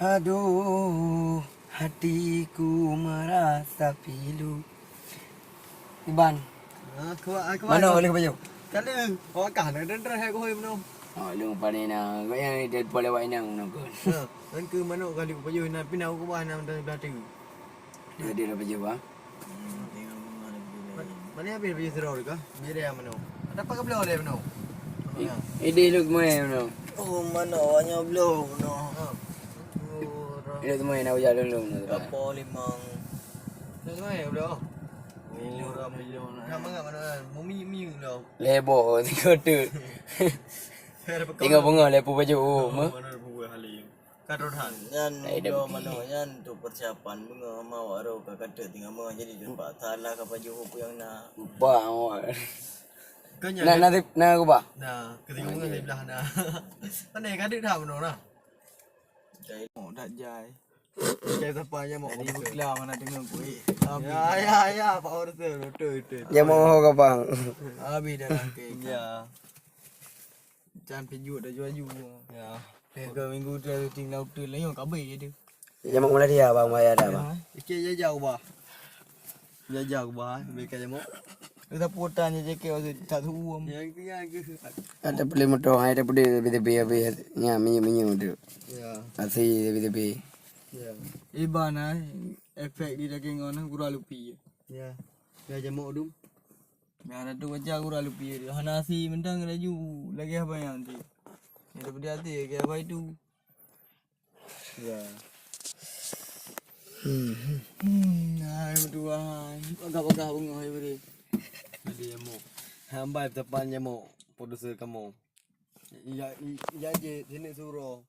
Aduh, hatiku merasa pilu. Iban, mana boleh baju? Kan dia, awak kan ada dress aku hoi mana. Oh, lu paling nak, kau yang dia boleh buat inang nak. Ha, kan ke mana kali baju nak pindah aku bahan nak dah tu. Dia dah baju ah. Mana habis baju serau ke? Biar dia mana. Ada apa ke belah dia mana? Ini lu main mana? Oh, mana awaknya belum mana. Ini tu main nak berjalan dulu. Apa limang. Nak main belah. Oh, milion. Nama mana? Mumi belah. Lebo tengok tu. Tengok bunga lepo baju mah. Mana buat hal ini? Karotan. Yan do mano yan tu persiapan bunga mau aro ka kata tinggal mau jadi jumpa salah ka baju hupu yang na Lupa awak. Kanya. Nak aku bah. Nah, ketika bunga di belah nah. Mana yang ada dah benar nah. jai Oh, dah jai. Jai siapa mau jadi bukla mana dengar kuih Ya, Pak Orter, betul. Dia mau kau bang. Habis dah langkai. Ya. Jangan pinjuk dah jual-jual. Ya. ke minggu tu tinggal tu lain kabe je dia Dia mau mulai dia bang bayar dah bang. Ikut jauh bah. Jauh bah, mereka je mau. kita putan je ke tak tahu Yang Ada beli motor, ada beli habis nya minyak tu. Ya. Asih lebih. Ya. ibana efek di daging ona gura lupi Ya. Ya je mau dum. ada tu baca gura lupi dia hanasi mendang laju lagi apa yang nanti ada pada hati ke apa itu Ya. nah berdua agak-agak bunga hai beri Ada yang mau. Hamba depan je mau. Producer kamu. Ya je sini suruh.